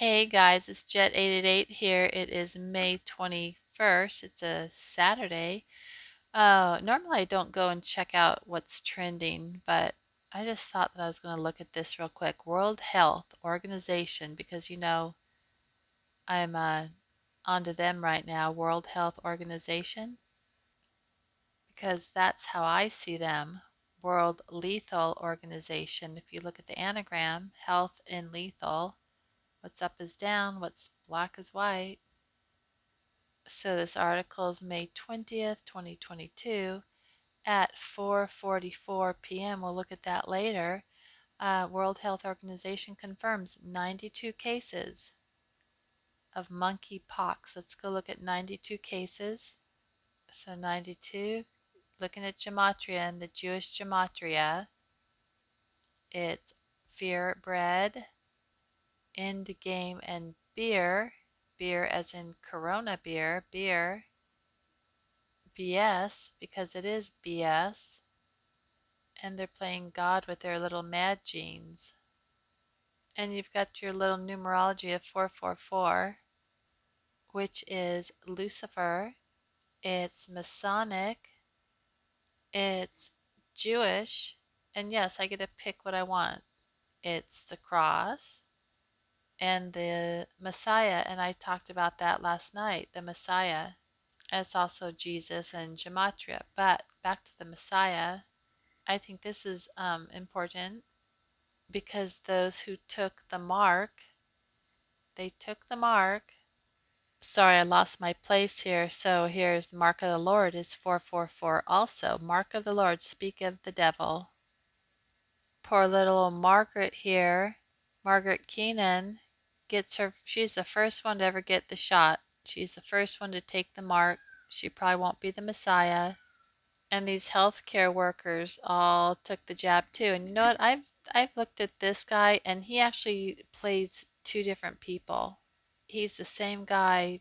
Hey guys, it's Jet888 here. It is May 21st. It's a Saturday. Normally I don't go and check out what's trending, but I just thought that I was going to look at this real quick. World Health Organization, because I'm onto them right now. World Health Organization, because that's how I see them. World Lethal Organization. If you look at the anagram, health and lethal, what's up is down, what's black is white. So this article is May 20th, 2022 at 4:44 p.m. We'll look at that later. World Health Organization confirms 92 cases of monkeypox. Let's go look at 92 cases. So 92, looking at gematria and the Jewish gematria, it's fear bread, end game, and beer. Beer as in Corona beer, beer. BS, because it is BS, and they're playing God with their little mad genes. And you've got your little numerology of 444, which is Lucifer, it's Masonic, it's Jewish, and yes, I get to pick what I want. It's the cross and the Messiah, and I talked about that last night, the Messiah. It's also Jesus and Gematria, but back to the Messiah. I think this is important because those who took the mark, they took the mark. Sorry, I lost my place here. So here's the mark of the Lord is 444 also. Mark of the Lord, speak of the devil. Poor little Margaret here, Margaret Keenan, she's the first one to ever get the shot. She's the first one to take the mark. She probably won't be the Messiah. And these healthcare workers all took the jab too. And you know what? I've looked at this guy, and he actually plays two different people. He's the same guy,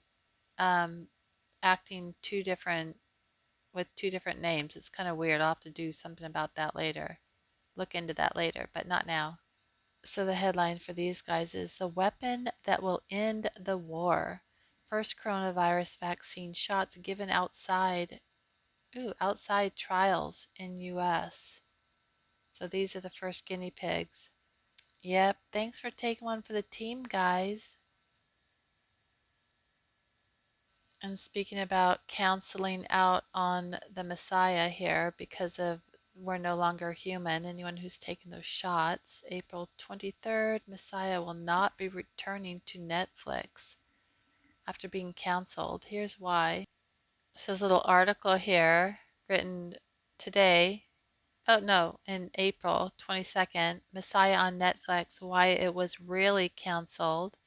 um, acting with two different names. It's kind of weird. I'll have to do something about that later. Look into that later, but not now. So the headline for these guys is "The Weapon That Will End the War." First coronavirus vaccine shots given outside trials in US. So these are the first guinea pigs. Yep, thanks for taking one for the team, guys. And speaking about counseling out on the Messiah here because of we're no longer human, anyone who's taken those shots, April 23rd, Messiah will not be returning to Netflix after being canceled. Here's why. It says a little article here written today. Oh no, in April 22nd, Messiah on Netflix, why it was really canceled.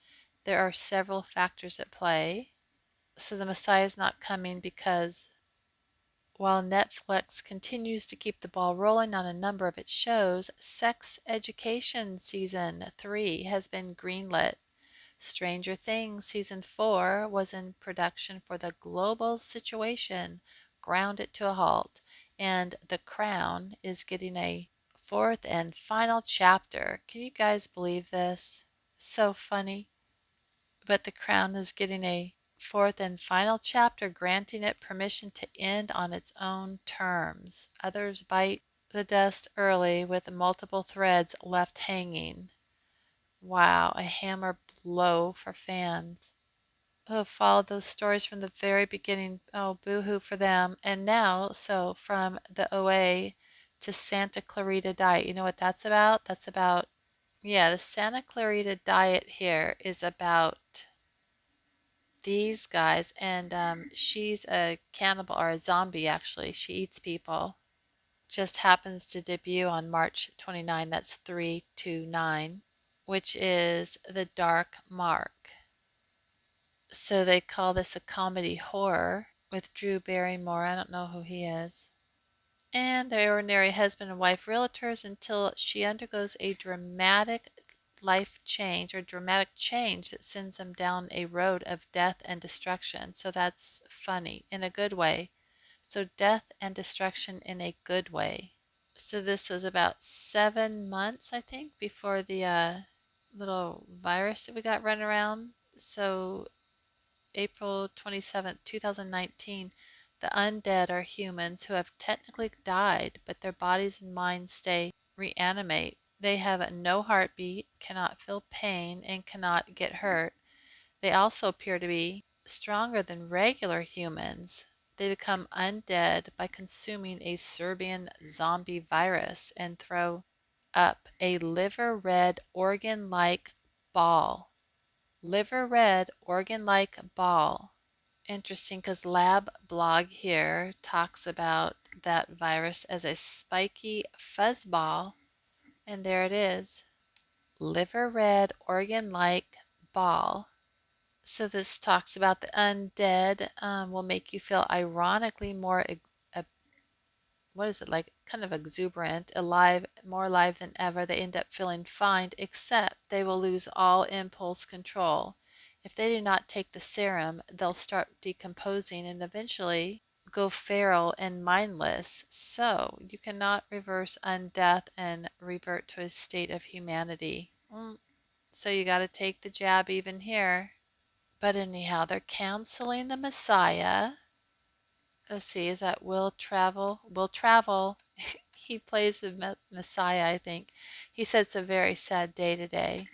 There are several factors at play. So the Messiah is not coming because while Netflix continues to keep the ball rolling on a number of its shows, Sex Education Season 3 has been greenlit. Stranger Things Season 4 was in production for the global situation, ground it to a halt, and The Crown is getting a fourth and final chapter. Can you guys believe this? So funny. But The Crown is getting a fourth and final chapter, granting it permission to end on its own terms. Others bite the dust early with multiple threads left hanging. Wow, a hammer blow for fans who have followed those stories from the very beginning. Oh, boo-hoo for them. And now, so from the OA to Santa Clarita Diet. You know what that's about? That's about, yeah, the Santa Clarita Diet here is about these guys, and she's a cannibal or a zombie actually. She eats people. Just happens to debut on March 29. That's 329, which is The Dark Mark. So they call this a comedy horror with Drew Barrymore. I don't know who he is. And they're ordinary husband and wife realtors until she undergoes a dramatic life change or dramatic change that sends them down a road of death and destruction. So that's funny in a good way. So death and destruction in a good way. So this was about 7 months, I think, before the little virus that we got running around. So April 27th, 2019, the undead are humans who have technically died, but their bodies and minds stay reanimate. They have no heartbeat, cannot feel pain, and cannot get hurt. They also appear to be stronger than regular humans. They become undead by consuming a Serbian zombie virus and throw up a liver red organ like ball. Liver red organ like ball. Interesting because Lab Blog here talks about that virus as a spiky fuzzball, and there it is. Liver red organ like ball. So this talks about the undead will make you feel ironically more, what is it, like kind of exuberant, alive, more alive than ever. They end up feeling fine, except they will lose all impulse control. If they do not take the serum, they'll start decomposing and eventually go feral and mindless. So you cannot reverse undeath and revert to a state of humanity. So you got to take the jab even here. But anyhow, they're canceling the Messiah. Let's see, is that Will Travel? Will Travel. He plays the Messiah, I think. He said it's a very sad day today.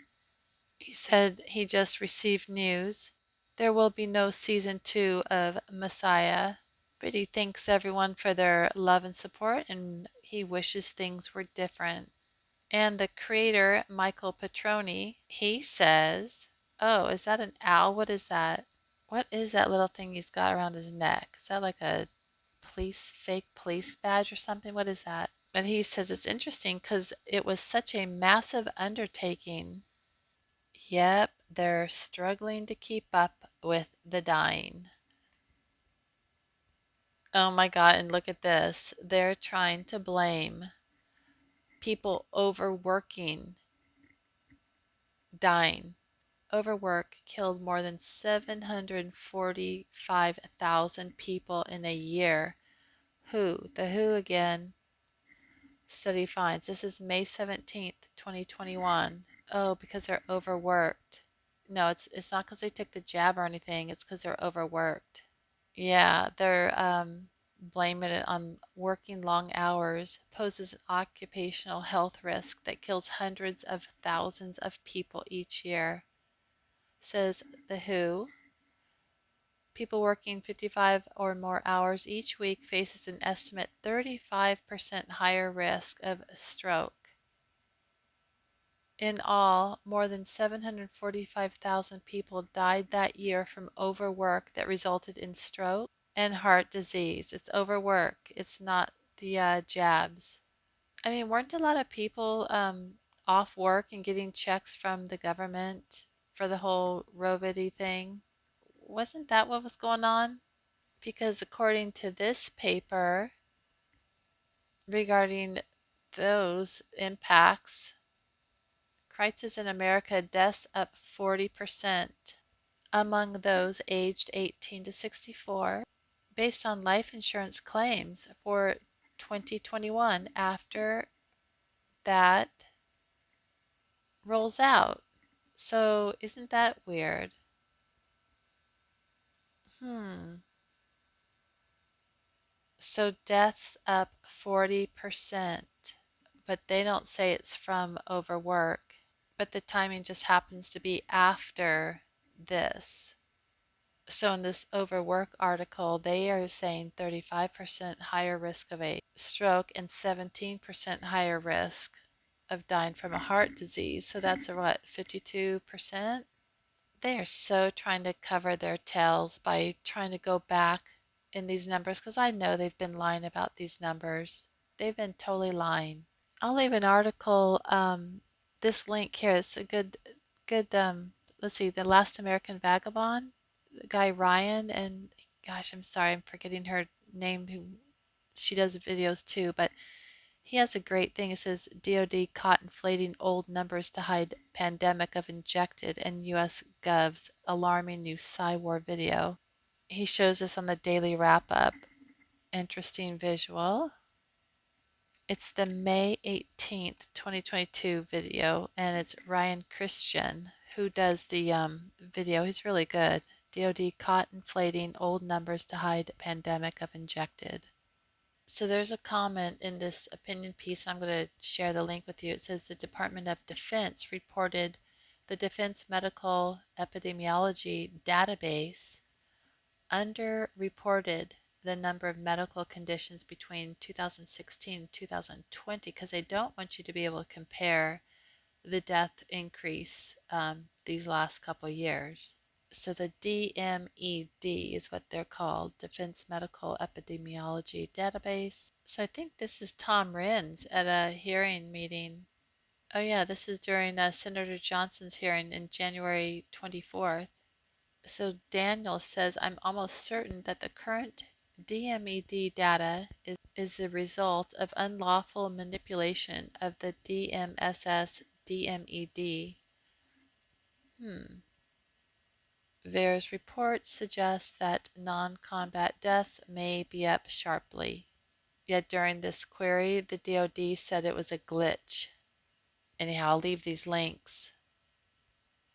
He said he just received news. There will be no season 2 of Messiah, but he thanks everyone for their love and support and he wishes things were different. And the creator, Michael Petroni, he says, oh, is that an owl? What is that? What is that little thing he's got around his neck? Is that like a fake police badge or something? What is that? And he says it's interesting because it was such a massive undertaking. Yep, they're struggling to keep up with the dying. Oh my God, and look at this. They're trying to blame people overworking, dying. Overwork killed more than 745,000 people in a year. The WHO again, study finds. This is May 17th, 2021. Oh, because they're overworked. No, it's not because they took the jab or anything. It's because they're overworked. Yeah, they're blaming it on working long hours poses an occupational health risk that kills hundreds of thousands of people each year, says the WHO. People working 55 or more hours each week faces an estimate 35% higher risk of stroke. In all, more than 745,000 people died that year from overwork that resulted in stroke and heart disease. It's overwork. It's not the jabs. I mean, weren't a lot of people off work and getting checks from the government for the whole Rovid thing? Wasn't that what was going on? Because according to this paper regarding those impacts, crisis in America, deaths up 40% among those aged 18 to 64 based on life insurance claims for 2021 after that rolls out. So isn't that weird? Hmm. So deaths up 40%, but they don't say it's from overwork, but the timing just happens to be after this. So in this overwork article, they are saying 35% higher risk of a stroke and 17% higher risk of dying from a heart disease. So that's a what, 52%? They are so trying to cover their tails by trying to go back in these numbers because I know they've been lying about these numbers. They've been totally lying. I'll leave an article, this link here. It's a good, let's see, The Last American Vagabond, the guy Ryan, and gosh, I'm sorry, I'm forgetting her name, who she does videos too, but he has a great thing. It says DoD caught inflating old numbers to hide pandemic of injected and US Gov's alarming new Psy-War video. He shows this on the daily wrap up. Interesting visual. It's the May 18th, 2022 video, and it's Ryan Cristian who does the video. He's really good. DoD caught inflating old numbers to hide pandemic of injected. So there's a comment in this opinion piece. I'm going to share the link with you. It says the Department of Defense reported the Defense Medical Epidemiology database underreported the number of medical conditions between 2016 and 2020 because they don't want you to be able to compare the death increase these last couple years. So the DMED is what they're called, Defense Medical Epidemiology Database. So I think this is Tom Renz at a hearing meeting. Oh yeah, this is during Senator Johnson's hearing in January 24th. So Daniel says, I'm almost certain that the current DMED data is the result of unlawful manipulation of the DMSS DMED. VAERS report suggests that non-combat deaths may be up sharply. Yet during this query, the DoD said it was a glitch. Anyhow, I'll leave these links.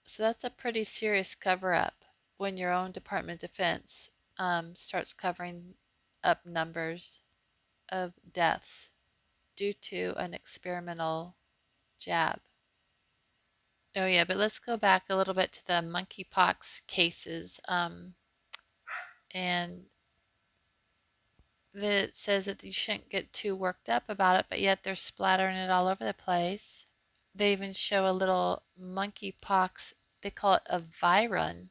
So that's a pretty serious cover-up when your own Department of Defense starts covering up numbers of deaths due to an experimental jab. Oh yeah, but let's go back a little bit to the monkeypox cases. And it says that you shouldn't get too worked up about it, but yet they're splattering it all over the place. They even show a little monkeypox. They call it a virans.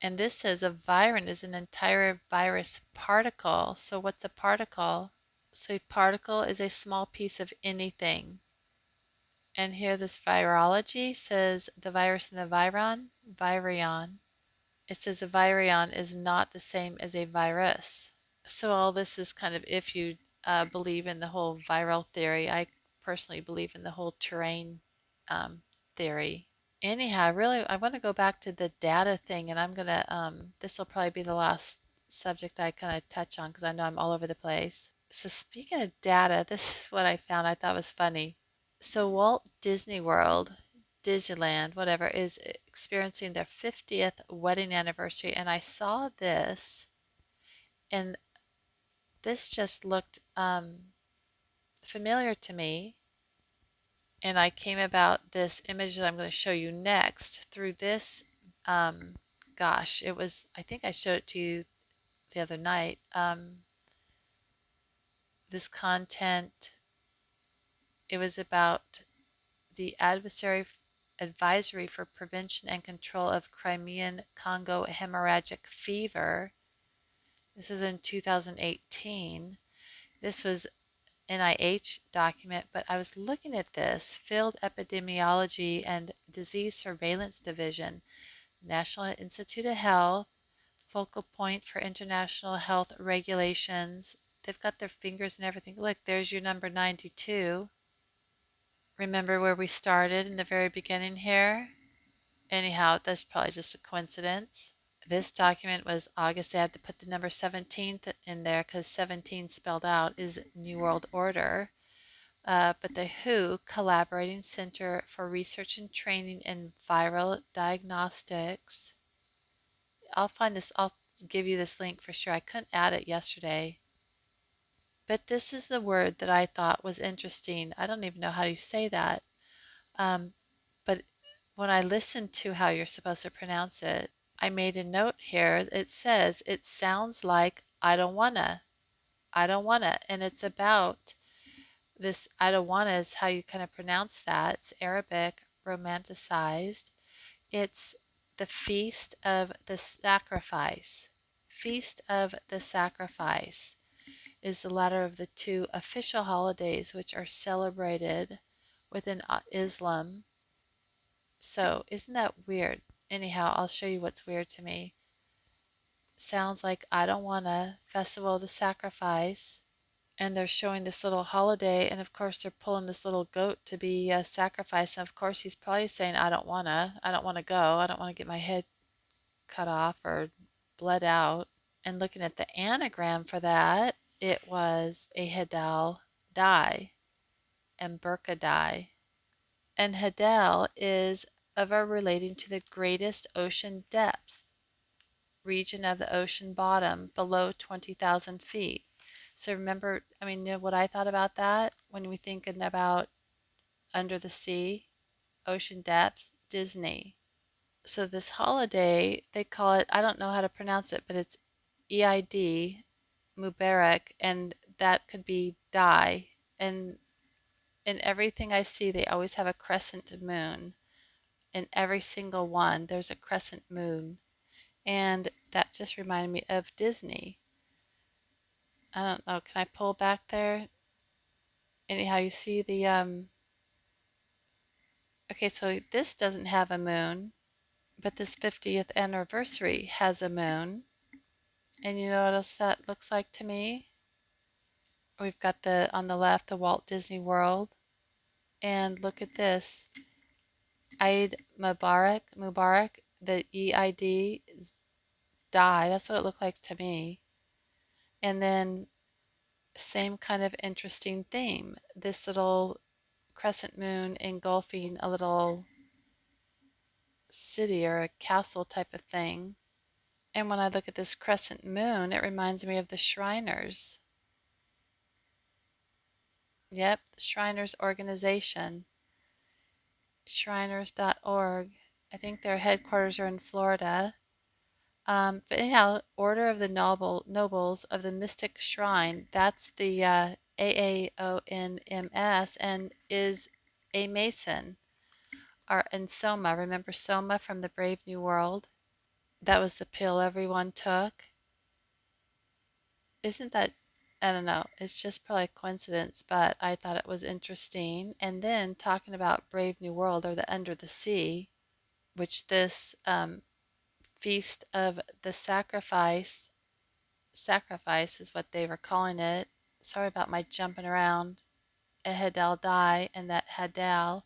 And this says a virin is an entire virus particle. So what's a particle? So a particle is a small piece of anything. And here this virology says the virus and the virion. It says a virion is not the same as a virus. So all this is kind of if you believe in the whole viral theory. I personally believe in the whole terrain theory. Anyhow, really, I want to go back to the data thing, and I'm gonna, this will probably be the last subject I kind of touch on because I know I'm all over the place. So speaking of data, this is what I found I thought was funny. So Walt Disney World, Disneyland, whatever, is experiencing their 50th wedding anniversary, and I saw this, and this just looked familiar to me. And I came about this image that I'm going to show you next through this. Gosh, it was, I think I showed it to you the other night. This content, it was about the Advisory for Prevention and Control of Crimean Congo Hemorrhagic Fever. This is in 2018. This was NIH document, but I was looking at this Field Epidemiology and Disease Surveillance Division, National Institute of Health, focal point for international health regulations. They've got their fingers and everything. Look, there's your number 92. Remember where we started in the very beginning here? Anyhow, that's probably just a coincidence. This document was August. They had to put the number 17th in there because 17 spelled out is New World Order. But the WHO, Collaborating Center for Research and Training in Viral Diagnostics. I'll find this, I'll give you this link for sure. I couldn't add it yesterday. But this is the word that I thought was interesting. I don't even know how you say that. But when I listened to how you're supposed to pronounce it, I made a note here. It says, it sounds like I don't wanna. I don't wanna. And it's about this I don't wanna is how you kind of pronounce that. It's Arabic, romanticized. It's the Feast of the Sacrifice. Feast of the Sacrifice is the latter of the two official holidays which are celebrated within Islam. So, isn't that weird? Anyhow, I'll show you what's weird to me. Sounds like I don't want a Festival of the Sacrifice. And they're showing this little holiday, and of course they're pulling this little goat to be sacrificed. And of course he's probably saying, I don't wanna go, I don't wanna get my head cut off or bled out. And looking at the anagram for that, it was a Hadal dye and Burqa dye. And Hadal is of or relating to the greatest ocean depth region of the ocean bottom below 20,000 feet. So remember, I mean, you know what I thought about that when we thinking about under the sea, ocean depths, Disney. So this holiday, they call it, I don't know how to pronounce it, but it's EID, Mubarak, and that could be die. And in everything I see, they always have a crescent moon. In every single one, there's a crescent moon. And that just reminded me of Disney. I don't know, can I pull back there? Anyhow, you see the, okay, so this doesn't have a moon, but this 50th anniversary has a moon. And you know what else that looks like to me? We've got the, on the left, the Walt Disney World. And look at this. Eid Mubarak, the EID is die. That's what it looked like to me. And then same kind of interesting theme. This little crescent moon engulfing a little city or a castle type of thing. And when I look at this crescent moon, it reminds me of the Shriners. Yep, Shriners organization, shriners.org. I think their headquarters are in Florida. But anyhow, Order of the Nobles of the Mystic Shrine, that's the AAONMS, and is a Mason. And Soma, remember Soma from the Brave New World? That was the pill everyone took. Isn't that, I don't know, it's just probably a coincidence, but I thought it was interesting. And then talking about Brave New World or the Under the Sea, which this Feast of the sacrifice is what they were calling it. Sorry about my jumping around. A Hadal die, and that Hadal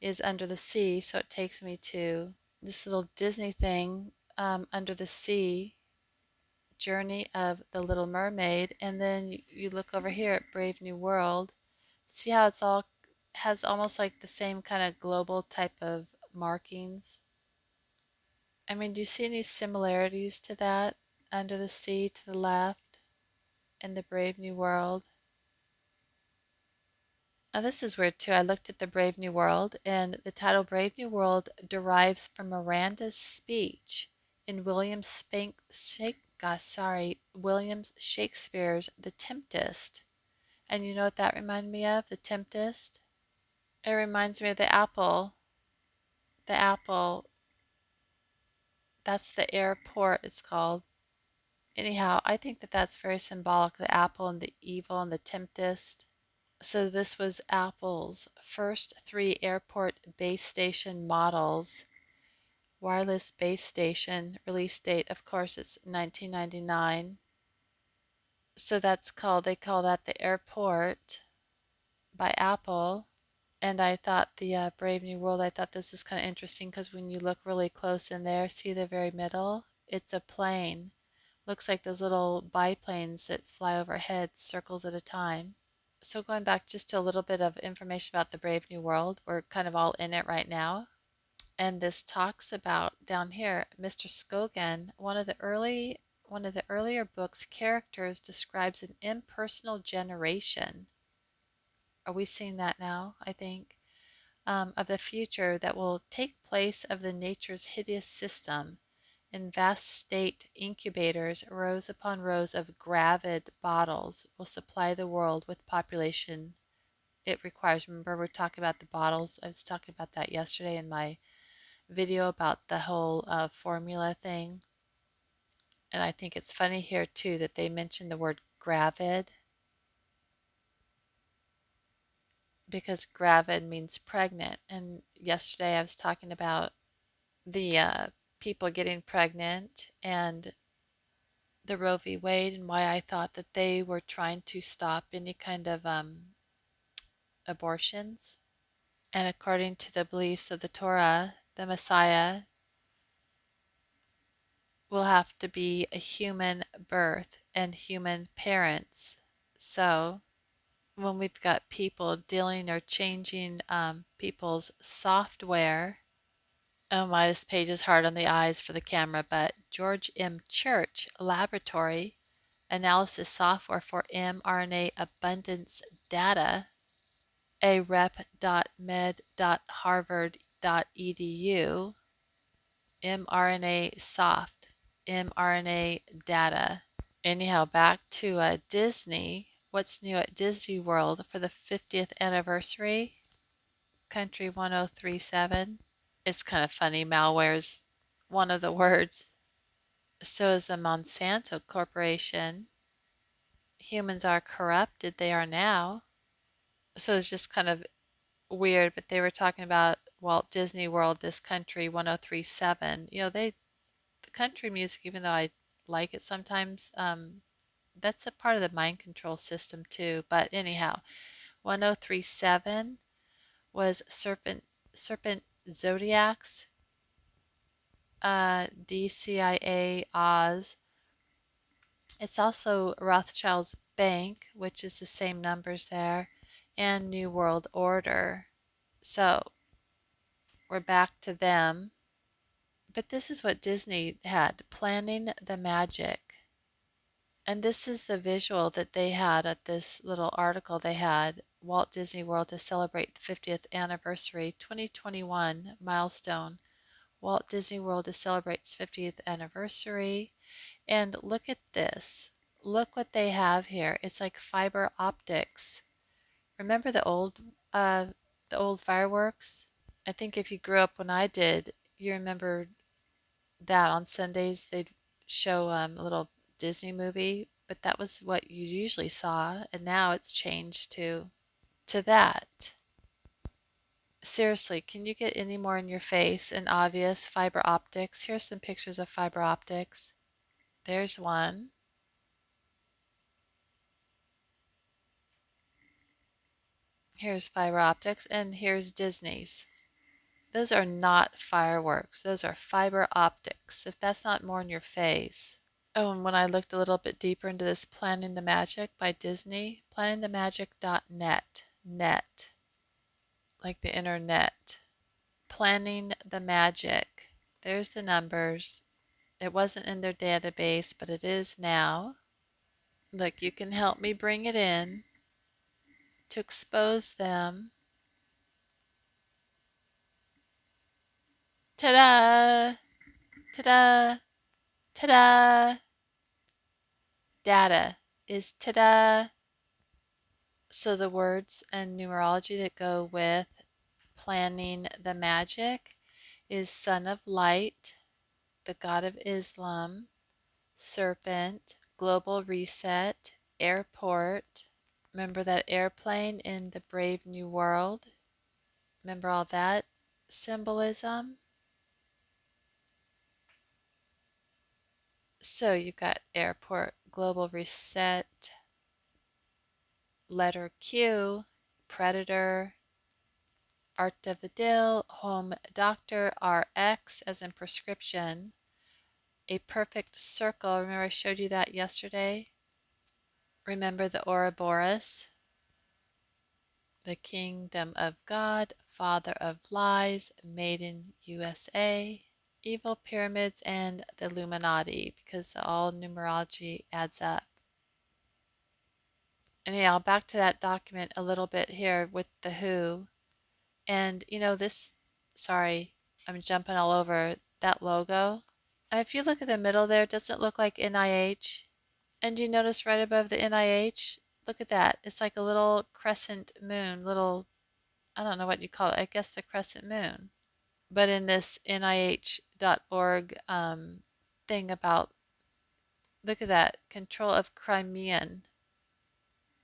is under the sea, so it takes me to this little Disney thing, Under the Sea, Journey of the Little Mermaid, and then you look over here at Brave New World. See how it's all has almost like the same kind of global type of markings? I mean, do you see any similarities to that? Under the Sea to the left and the Brave New World. Oh, this is weird too. I looked at the Brave New World, and the title Brave New World derives from Miranda's speech in William Shakespeare's The Tempest. And you know what that reminded me of? The Tempest? It reminds me of the apple. The apple, that's the airport, it's called. Anyhow, I think that that's very symbolic, the apple and the evil and the tempest. So this was Apple's first three airport base station models. Wireless base station, release date, of course, it's 1999. So they call that the airport by Apple. And I thought the Brave New World, I thought this was kind of interesting because when you look really close in there, see the very middle? It's a plane. Looks like those little biplanes that fly overhead, circles at a time. So going back just to a little bit of information about the Brave New World, we're kind of all in it right now. And this talks about down here, Mr. Skogan, one of the earlier books characters describes an impersonal generation. Are we seeing that now? I think of the future that will take place of the nature's hideous system. In vast state incubators, rows upon rows of gravid bottles will supply the world with population it requires. Remember, we're talking about the bottles. I was talking about that yesterday in my video about the whole formula thing. And I think it's funny here too that they mention the word gravid because gravid means pregnant. And yesterday I was talking about the people getting pregnant and the Roe v. Wade and why I thought that they were trying to stop any kind of abortions. And according to the beliefs of the Torah, the Messiah will have to be a human birth and human parents. So when we've got people dealing or changing people's software, oh my, this page is hard on the eyes for the camera, but George M. Church Laboratory Analysis Software for mRNA Abundance Data, arep.med.harvard.edu, mRNA Soft, mRNA Data. Anyhow, back to Disney. What's new at Disney World for the 50th anniversary? Country 1037. It's kind of funny. Malware's one of the words. So is the Monsanto Corporation. Humans are corrupted. They are now. So it's just kind of weird, but they were talking about Walt Disney World, this country 1037. The country music, even though I like it sometimes, that's a part of the mind control system too. But anyhow, 1037 was Serpent Zodiacs, DCIA Oz. It's also Rothschild's Bank, which is the same numbers there, and New World Order. So we're back to them. But this is what Disney had, planning the magic. And this is the visual that they had at this little article they had, Walt Disney World to celebrate the 50th anniversary, 2021 milestone. Walt Disney World to celebrate its 50th anniversary. And look at this. Look what they have here. It's like fiber optics. Remember the old fireworks? I think if you grew up when I did, you remember that on Sundays they'd show a little Disney movie, but that was what you usually saw, and now it's changed to that. Seriously, can you get any more in your face and obvious fiber optics? Here's some pictures of fiber optics. There's one. Here's fiber optics, and here's Disney's. Those are not fireworks. Those are fiber optics. If that's not more in your face. Oh, and when I looked a little bit deeper into this Planning the Magic by Disney, planningthemagic.net, net, like the internet. Planning the Magic. There's the numbers. It wasn't in their database, but it is now. Look, you can help me bring it in to expose them. Ta-da! Ta-da! Ta-da! Data is ta-da! So the words and numerology that go with planning the magic is Son of Light, the God of Islam, Serpent, Global Reset, Airport. Remember that airplane in the Brave New World? Remember all that symbolism? So you've got Airport, Global Reset, letter Q, Predator, Art of the Dill, Home Doctor, RX as in prescription, a perfect circle. Remember I showed you that yesterday? Remember the Ouroboros, the Kingdom of God, Father of Lies, Made in USA, Evil Pyramids, and the Illuminati, because all numerology adds up. Anyhow, back to that document a little bit here with the WHO. And this, sorry, I'm jumping all over that logo. If you look at the middle there, doesn't it look like NIH? And you notice right above the NIH, look at that. It's like a little crescent moon, I don't know what you call it. I guess the crescent moon. But in this NIH.org thing about, look at that, control of Crimean.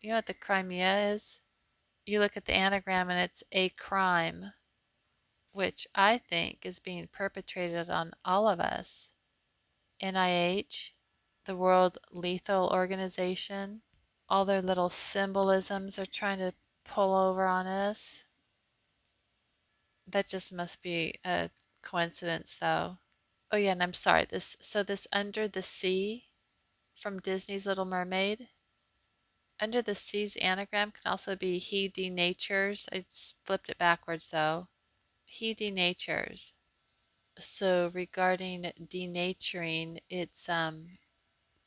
You know what the Crimea is? You look at the anagram and it's a crime, which I think is being perpetrated on all of us. NIH, the World Lethal Organization, all their little symbolisms are trying to pull over on us. That just must be a coincidence, though. Oh yeah, and I'm sorry. This Under the Sea from Disney's Little Mermaid. Under the C's anagram can also be he denatures. I flipped it backwards though. He denatures. So regarding denaturing, it's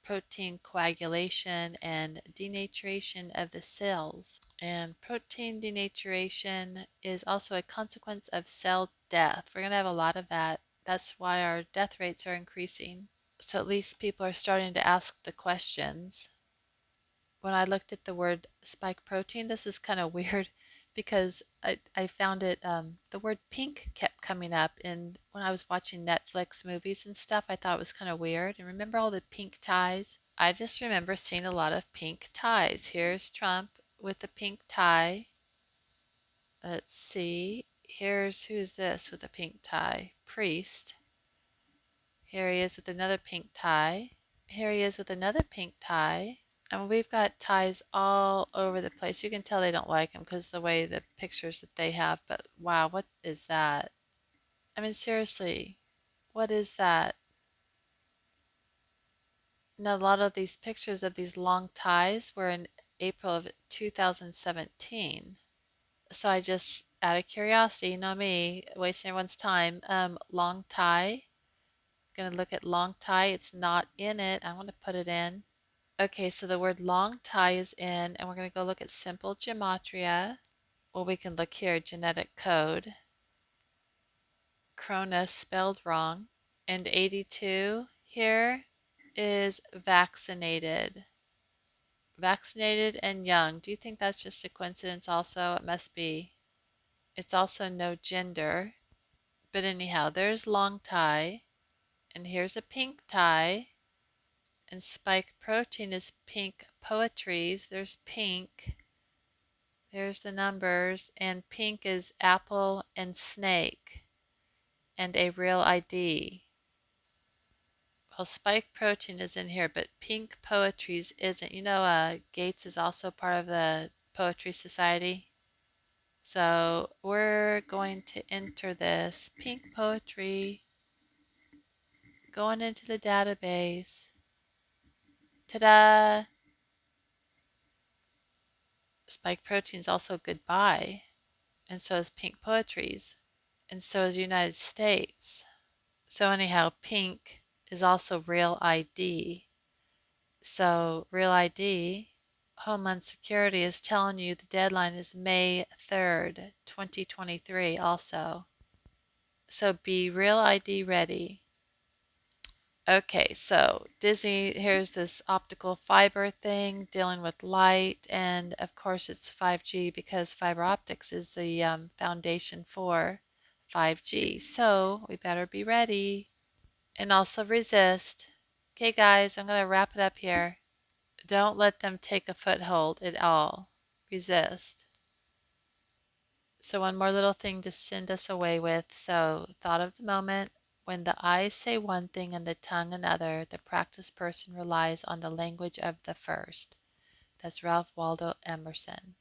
protein coagulation and denaturation of the cells. And protein denaturation is also a consequence of cell death. We're going to have a lot of that. That's why our death rates are increasing. So at least people are starting to ask the questions. When I looked at the word spike protein, this is kind of weird because I found it, the word pink kept coming up. And when I was watching Netflix movies and stuff, I thought it was kind of weird. And remember all the pink ties? I just remember seeing a lot of pink ties. Here's Trump with the pink tie. Let's see. Who's this with a pink tie? Priest. Here he is with another pink tie. Here he is with another pink tie. And we've got ties all over the place. You can tell they don't like them because the way the pictures that they have. But wow, what is that? I mean, seriously, what is that? Now, a lot of these pictures of these long ties were in April of 2017. So I just, out of curiosity, you know me, wasting everyone's time, long tie. Gonna look at long tie. It's not in it. I want to put it in. Okay, so the word long tie is in, and we're going to go look at simple gematria. Well, we can look here, genetic code. Cronus spelled wrong. And 82 here is vaccinated. Vaccinated and young. Do you think that's just a coincidence also? It must be. It's also no gender. But anyhow, there's long tie. And here's a pink tie. And spike protein is pink poetries. There's pink. There's the numbers. And pink is apple and snake. And a real ID. Well, spike protein is in here, but pink poetries isn't. You know, Gates is also part of the Poetry Society. So we're going to enter this pink poetry going into the database. Ta-da! Spike protein is also goodbye, and so is pink poetries, and so is United States. So anyhow, pink is also real ID. So real ID, Homeland Security is telling you the deadline is May 3rd, 2023 also. So be real ID ready. Okay, so Disney, here's this optical fiber thing dealing with light, and of course it's 5G because fiber optics is the foundation for 5G. So we better be ready and also resist. Okay, guys, I'm going to wrap it up here. Don't let them take a foothold at all. Resist. So one more little thing to send us away with. So thought of the moment. When the eyes say one thing and the tongue another, the practiced person relies on the language of the first. That's Ralph Waldo Emerson.